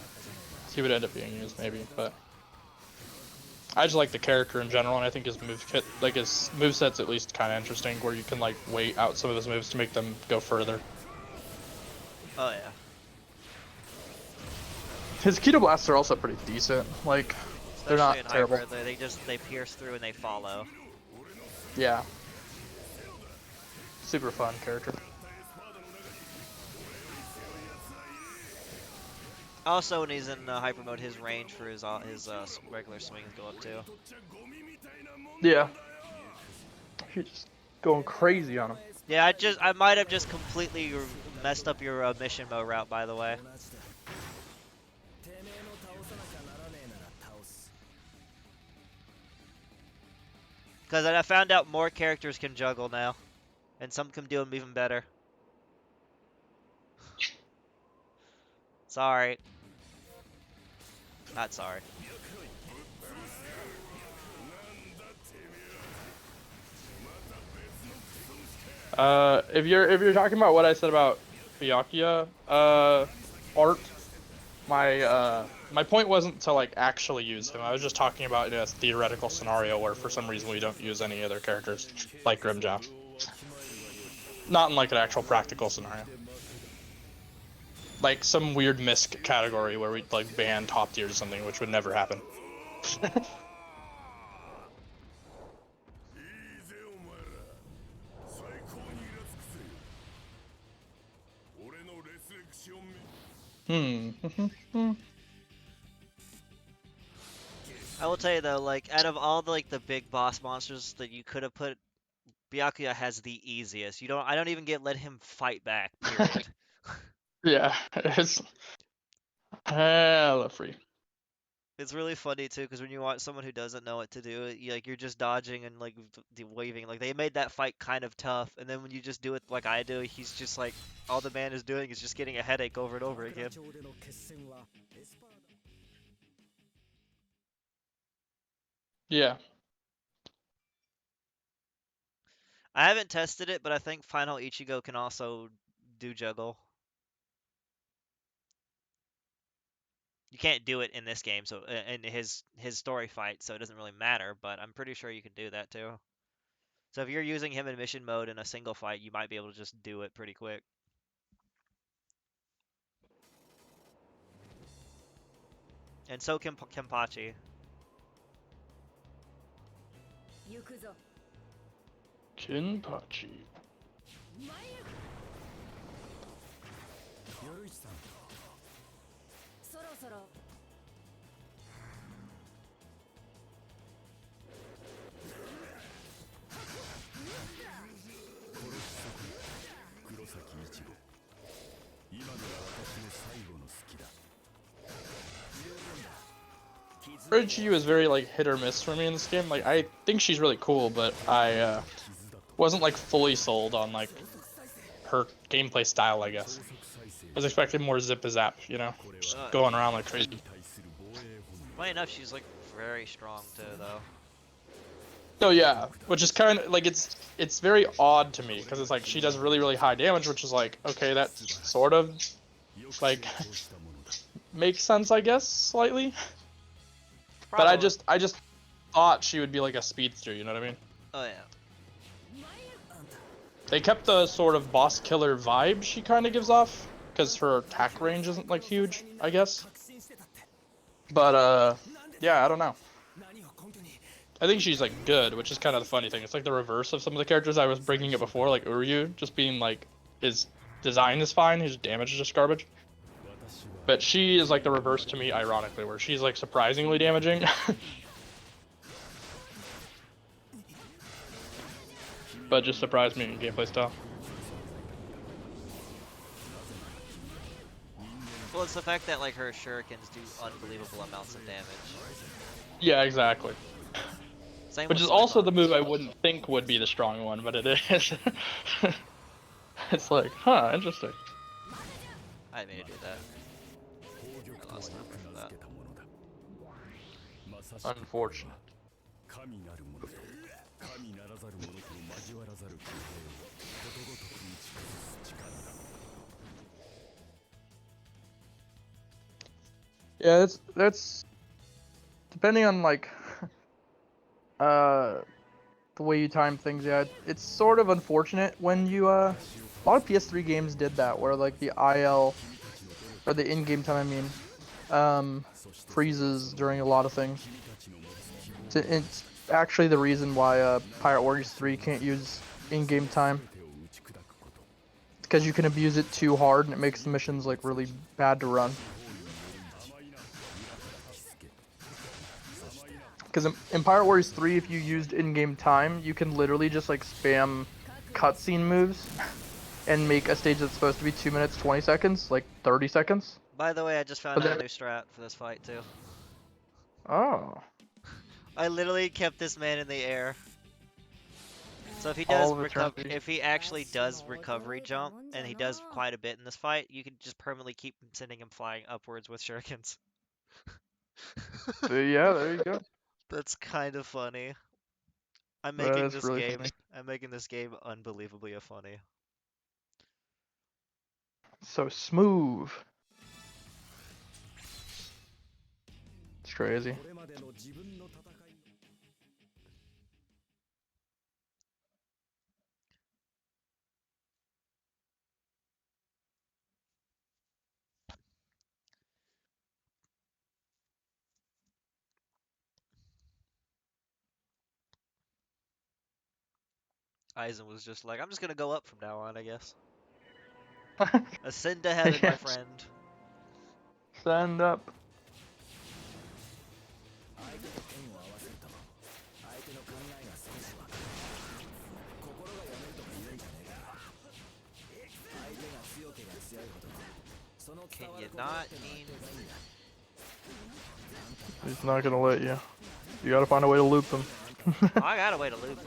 he would end up being used, maybe, but. I just like the character in general, and I think his moveset's at least kind of interesting, where you can like wait out some of his moves to make them go further. Oh yeah. His Keto Blasts are also pretty decent. Like, they're not Especially in terrible. Hyper, they pierce through and they follow. Yeah. Super fun character. Also, when he's in Hyper mode, his range for his regular swings go up too. Yeah. He's just going crazy on him. Yeah, I might have just completely messed up your mission mode route, by the way. Because I found out more characters can juggle now, and some can do them even better. Sorry. Not sorry. If you're talking about what I said about Byakuya, art, my point wasn't to like actually use him. I was just talking about a theoretical scenario where for some reason we don't use any other characters like Grimjaw. Not in like an actual practical scenario. Like some weird misc category where we like ban top tiers or something, which would never happen. I will tell you though, like out of all the like the big boss monsters that you could have put, Byakuya has the easiest. I don't even let him fight back. Period. Yeah, it's hella free. It's really funny too, because when you watch someone who doesn't know what to do, you're just dodging and like waving. Like they made that fight kind of tough, and then when you just do it like I do, he's just like all the man is doing is just getting a headache over and over again. Yeah. I haven't tested it, but I think Final Ichigo can also do juggle. You can't do it in this game, so in his story fight, so it doesn't really matter. But I'm pretty sure you can do that too. So if you're using him in mission mode in a single fight, you might be able to just do it pretty quick. And so can Kenpachi. Kenpachi. 今のが私の最後の好きだ。 Reggie was very like hit or miss for me in this game. Like I think she's really cool, but I wasn't like fully sold on like her gameplay style. I guess I was expecting more zip a zap, you know, just going around like crazy. Funny enough, she's like very strong too, though. Oh yeah, which is kind of like it's very odd to me because it's like she does really high damage, which is like okay, that sort of like makes sense, I guess, slightly. But I just thought she would be like a speedster, you know what I mean? Oh yeah. They kept the sort of boss killer vibe she kind of gives off, because her attack range isn't like huge, I guess. But yeah, I don't know. I think she's like good, which is kind of the funny thing. It's like the reverse of some of the characters I was bringing up before, like Uryu, just being like his design is fine, his damage is just garbage. But she is like the reverse to me, ironically, where she's like surprisingly damaging. But just surprised me in gameplay style. Well, it's the fact that like her shurikens do unbelievable amounts of damage. Yeah, exactly. Same Which with is also the Suiman. move I wouldn't think would be the strong one, but it is. It's like, huh, interesting. I didn't mean to do that. I lost time for that. Unfortunate. Yeah, that's depending on like the way you time things. Yeah, it's sort of unfortunate when you a lot of PS3 games did that, where like the IL or the in-game time, I mean, freezes during a lot of things. It's actually the reason why Pirate Warriors 3 can't use in-game time. Because you can abuse it too hard and it makes the missions like really bad to run. Because in Pirate Warriors 3, if you used in-game time, you can literally just like spam cutscene moves and make a stage that's supposed to be 2 minutes 20 seconds, like 30 seconds. By the way, I just found out a new strat for this fight too. Oh. I literally kept this man in the air. So if he All does of recover, eternity. if he actually does recovery jump, and he does quite a bit in this fight, you can just permanently keep sending him flying upwards with shurikens. Yeah, there you go. That's kind of funny. That is really funny. I'm making this game unbelievably funny. So smooth. It's crazy. これまでの自分の戦い Aizen was just like, I'm just gonna go up from now on, I guess. Ascend to heaven, my Yes. friend. Stand up. 相手と剣を合わせると相手の考えが少しわかる心が読めるとか言うんじゃねえか相手が強ければ強いほどその Can 伝わ you ることだ not ってのは mean? でかいんだ He's not gonna let you. You gotta find a way to loop him. I got a way to loop him.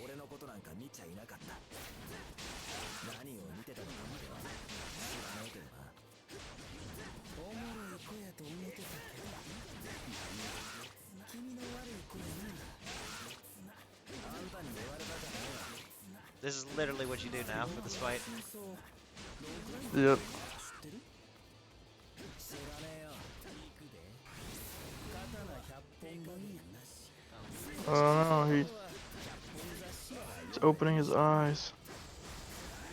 俺のことなんか見ちゃいなかった何を見てたのかまでは知らないけどなおもろい子やと思ってたけど君の悪い子やなあんたに言われたじゃねえわ This is literally what you do now for this fight. Yep. 知ってる知らねえよ行くで刀100本分やなし Oh no, he's opening his eyes.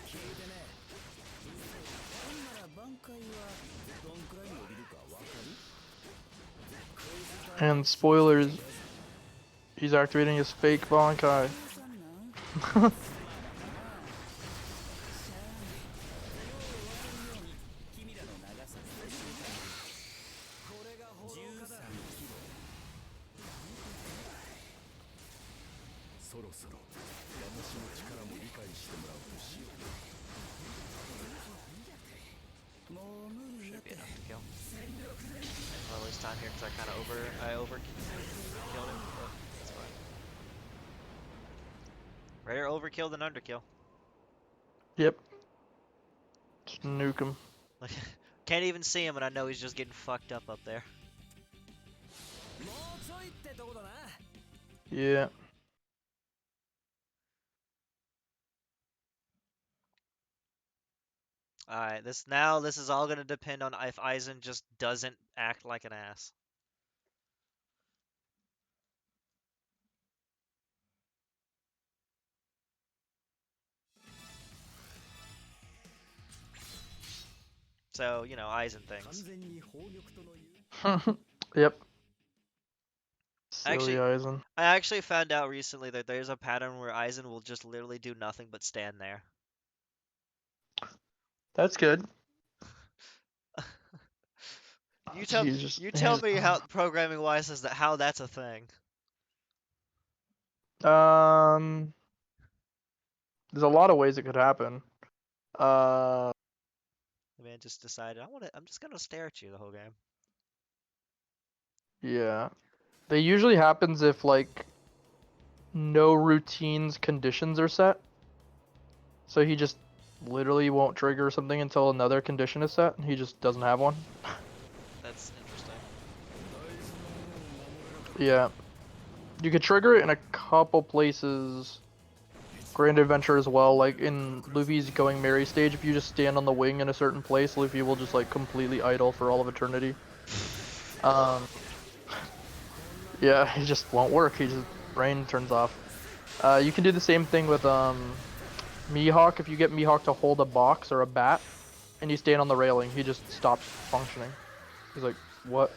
聞いてねほんなら挽回はどんくらい伸びるかわかる And spoilers, he's activating his fake Bankai. 君らの長さこれが放課だそろそろ私の力も理解してもらおうとしようもう無理や Should be enough to kill. I'll waste time here because I over killed him. But that's fine. Rare overkill than underkill. Yep. Just nuke him. Like, can't even see him, and I know he's just getting fucked up there. もうちょいってとこだな Yeah. Alright, this is all gonna depend on if Aizen just doesn't act like an ass. So, you know, Aizen 完 things. 全に宝玉とのいう Yep. Actually- Silly Aizen. I actually found out recently that there's a pattern where Aizen will just literally do nothing but stand there. That's good. You tell Jesus. you tell me how programming wise is that how that's a thing. There's a lot of ways it could happen. The man just decided I'm just gonna stare at you the whole game. Yeah. They usually happens if like no routines conditions are set. So he just literally won't trigger something until another condition is set. He just doesn't have one. That's interesting. Yeah. You could trigger it in a couple places. Grand Adventure as well, like in Luffy's Going Merry stage, if you just stand on the wing in a certain place, Luffy will just like completely idle for all of eternity. Yeah, it just won't work. He just brain turns off. You can do the same thing with Mihawk. If you get Mihawk to hold a box or a bat, and you stand on the railing, he just stops functioning. He's like, "What?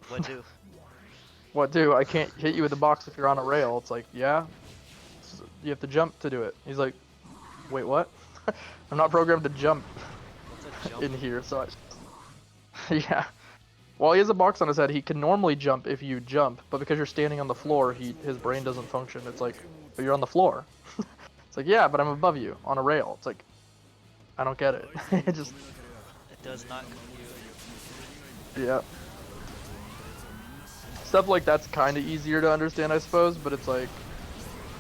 What do? What do? I can't hit you with the box if you're on a rail." It's like, "Yeah, you have to jump to do it." He's like, "Wait, what? I'm not programmed to jump What's a jump? in here." So, yeah. While he has a box on his head, he can normally jump if you jump, but because you're standing on the floor, his brain doesn't function. It's like, but you're on the floor. It's like, yeah, but I'm above you on a rail. It's like, I don't get it. It just, It does not compute. yeah. Stuff like that's kind of easier to understand, I suppose, but it's like,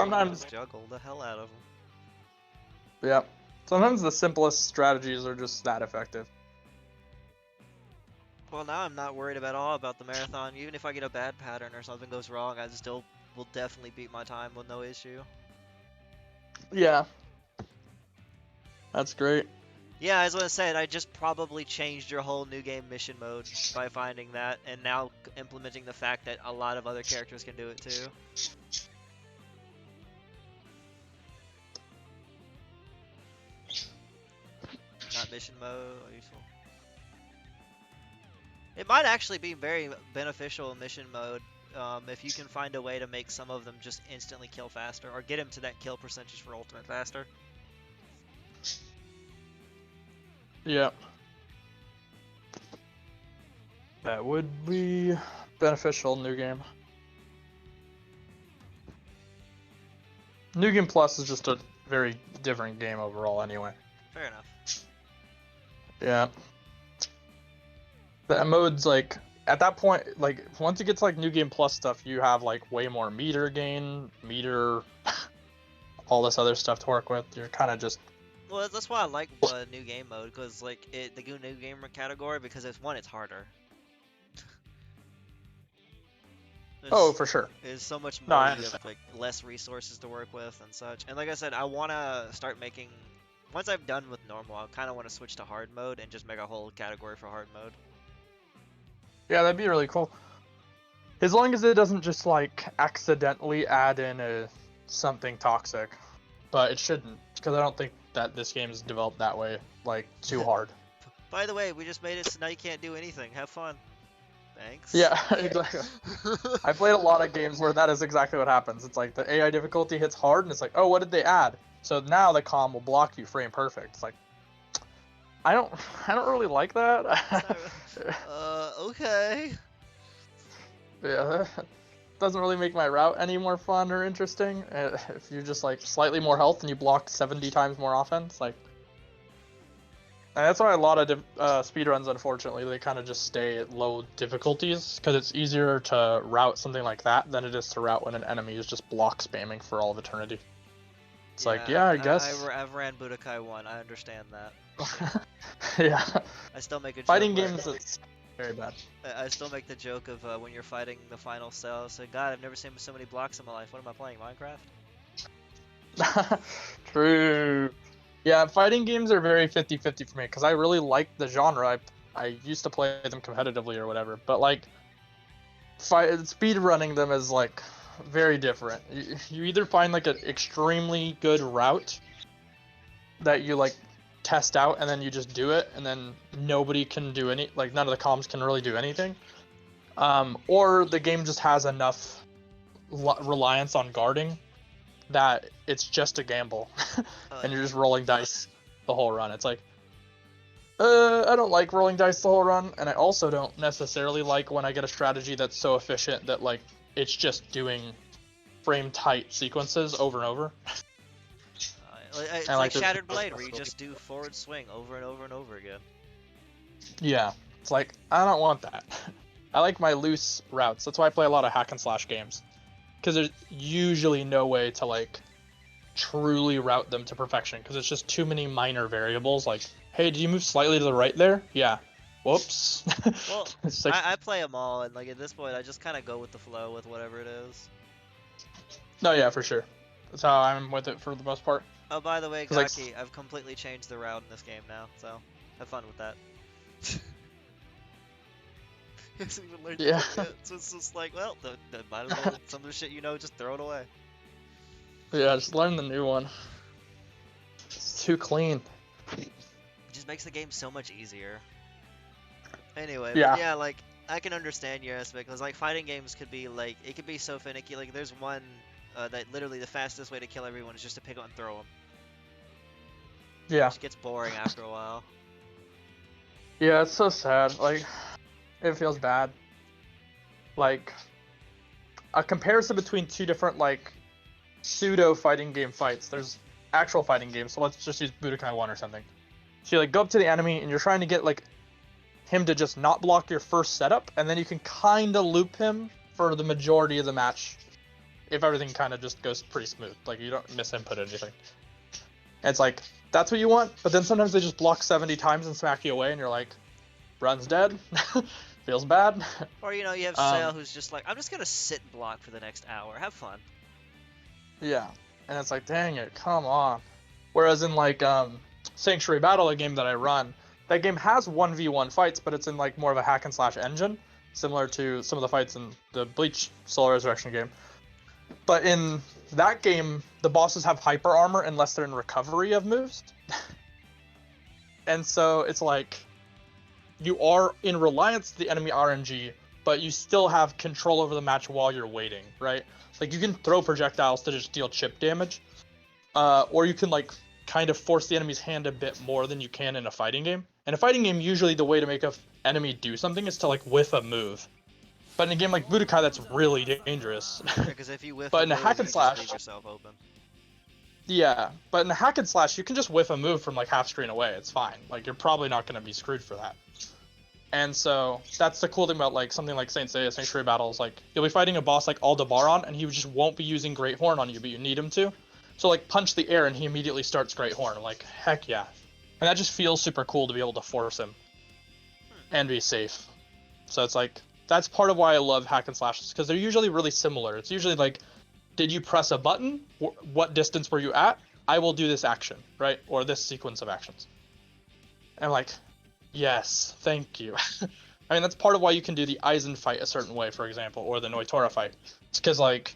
sometimes- just juggle the hell out of them. Yeah. Sometimes the simplest strategies are just that effective. Well, now I'm not worried at all about the marathon. Even if I get a bad pattern or something goes wrong, I still will definitely beat my time with no issue. Yeah. That's great. Yeah, as I said, I just probably changed your whole new game mission mode by finding that, and now implementing the fact that a lot of other characters can do it too. Not mission mode, useful. It might actually be very beneficial in mission mode if you can find a way to make some of them just instantly kill faster, or get him to that kill percentage for ultimate faster. Yeah. That would be beneficial new game. New Game Plus is just a very different game overall anyway. Fair enough. Yeah. That mode's like, at that point, like, once it gets like New Game Plus stuff, you have like way more meter gain, all this other stuff to work with. You're kind of just... Well, that's why I like new game mode, because like the new gamer category, because it's harder. Oh, for sure. There's so much No, more. I You have like less resources to work with and such. And like I said, I want to start making. Once I'm done with normal, I kind of want to switch to hard mode and just make a whole category for hard mode. Yeah, that'd be really cool. As long as it doesn't just like accidentally add in something toxic, but it shouldn't, because I don't think that this game is developed that way, like too hard. By the way, we just made it so now you can't do anything. Have fun. Thanks. Yeah, exactly. I played a lot of games where that is exactly what happens. It's like the AI difficulty hits hard, and it's like, oh, what did they add? So now the comm will block you frame perfect. It's like, I don't really like that. Okay. Yeah, doesn't really make my route any more fun or interesting. If you're just like slightly more health and you block 70 times more often, it's like... And that's why a lot of speedruns, unfortunately, they kind of just stay at low difficulties, because it's easier to route something like that than it is to route when an enemy is just block spamming for all of eternity. It's like, yeah, I guess... I've ran Budokai 1, I understand that. Yeah. I still make a joke Fighting where- games, it's very bad. I still make the joke of when you're fighting the final cell, so God, I've never seen so many blocks in my life. What am I playing, Minecraft? True. Yeah, fighting games are very 50-50 for me, because I really like the genre. I used to play them competitively or whatever, but like, speed running them is like very different. You either find like an extremely good route that you like test out and then you just do it, and then nobody can do any, like none of the comms can really do anything, or the game just has enough reliance on guarding that it's just a gamble and you're just rolling dice the whole run. It's like, I don't like rolling dice the whole run, and I also don't necessarily like when I get a strategy that's so efficient that like it's just doing frame tight sequences over and over. It's I like like Shattered Blade, where you just do forward swing over and over and over again. Yeah, it's like, I don't want that. I like my loose routes. That's why I play a lot of hack and slash games, because there's usually no way to like truly route them to perfection, because it's just too many minor variables. Like, hey, did you move slightly to the right there? Yeah. Whoops. Well, It's like, I play them all, and like at this point, I just kind of go with the flow with whatever it is. no, yeah, for sure. That's how I'm with it for the most part. Oh, by the way, 'Cause, like, Gaki, I've completely changed the route in this game now, so have fun with that. He hasn't even learned Yeah. it yet, so it's just like, well, might as well, some of the shit you know, just throw it away. Yeah, just learn the new one. It's too clean. It just makes the game so much easier. Anyway, Yeah. but yeah, like, I can understand your aspect, because like fighting games could be like, it could be so finicky. Like there's one that literally the fastest way to kill everyone is just to pick up and throw them. Yeah. Which gets boring after a while. Yeah, it's so sad. Like, it feels bad. Like, a comparison between two different, like, pseudo fighting game fights. There's actual fighting games, so let's just use Budokai 1 or something. So you, like, go up to the enemy, and you're trying to get, like, him to just not block your first setup, and then you can kind of loop him for the majority of the match if everything kind of just goes pretty smooth, like you don't misinput anything. And it's like, that's what you want, but then sometimes they just block 70 times and smack you away, and you're like, run's dead, feels bad. Or, you know, you have Sale who's just like, I'm just gonna sit and block for the next hour. Have fun. Yeah, and it's like, dang it, come on. Whereas in like Sanctuary Battle, a game that I run, that game has 1v1 fights, but it's in like more of a hack and slash engine, similar to some of the fights in the Bleach Soul Resurrection game. But in that game, the bosses have hyper armor unless they're in recovery of moves. And so it's like, you are in reliance to the enemy RNG, but you still have control over the match while you're waiting, right? Like, you can throw projectiles to just deal chip damage, or you can like kind of force the enemy's hand a bit more than you can in a fighting game. In a fighting game, usually the way to make an enemy do something is to like whiff a move. But in a game like Budokai, that's really dangerous. Because if you whiff But a in a move, hack you and just slash, leave yourself open. yeah, but in a hack and slash, you can just whiff a move from like half screen away. It's fine. Like, you're probably not going to be screwed for that. And so that's the cool thing about like something like Saint Seiya Sanctuary Battles. Like, you'll be fighting a boss like Aldebaran, and he just won't be using Great Horn on you, but you need him to. So like, punch the air, and he immediately starts Great Horn. Like, heck yeah. And that just feels super cool to be able to force him and be safe. So it's like, that's part of why I love hack and slashes, because they're usually really similar. It's usually like, did you press a button? What distance were you at? I will do this action, right? Or this sequence of actions. And I'm like, yes, thank you. I mean, that's part of why you can do the Aizen fight a certain way, for example, or the Noitora fight. It's because, like,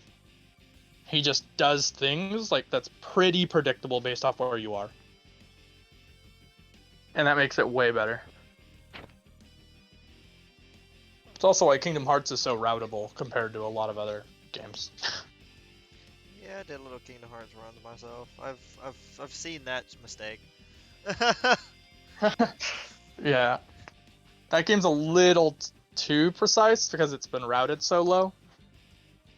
he just does things, like, that's pretty predictable based off where you are. And that makes it way better. It's also why Kingdom Hearts is so routable compared to a lot of other games. Yeah, I did a little Kingdom Hearts run to myself. I've seen that mistake. Yeah. That game's a little too precise because it's been routed so low.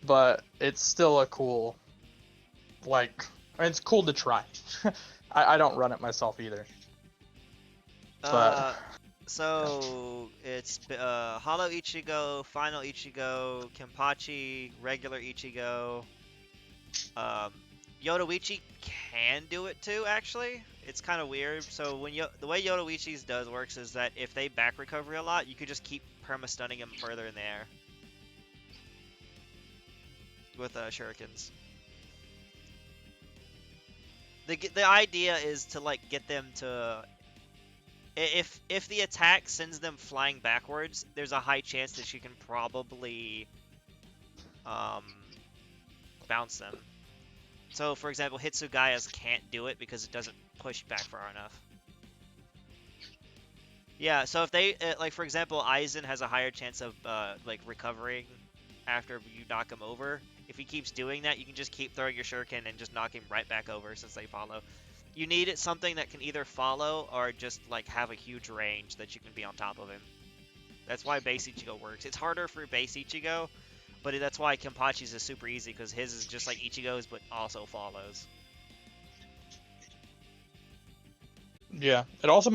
But it's still a cool, like, I mean, it's cool to try. I don't run it myself either. But So it's Hollow Ichigo, Final Ichigo, Kenpachi, regular Ichigo. Yodoichi can do it too, actually. It's kind of weird. So when the way Yodoichi's works is that if they back recovery a lot, you could just keep perma-stunning them further in the air with shurikens. The idea is to like get them to, if the attack sends them flying backwards, there's a high chance that you can probably bounce them. So, for example, Hitsugaya's can't do it because it doesn't push back far enough. Yeah, so if they, like, for example, Aizen has a higher chance of, like, recovering after you knock him over. If he keeps doing that, you can just keep throwing your shuriken and just knock him right back over since they follow. You need something that can either follow or just, like, have a huge range that you can be on top of him. That's why base Ichigo works. It's harder for base Ichigo, but that's why Kenpachi's is super easy, because his is just like Ichigo's, but also follows. yeah, it also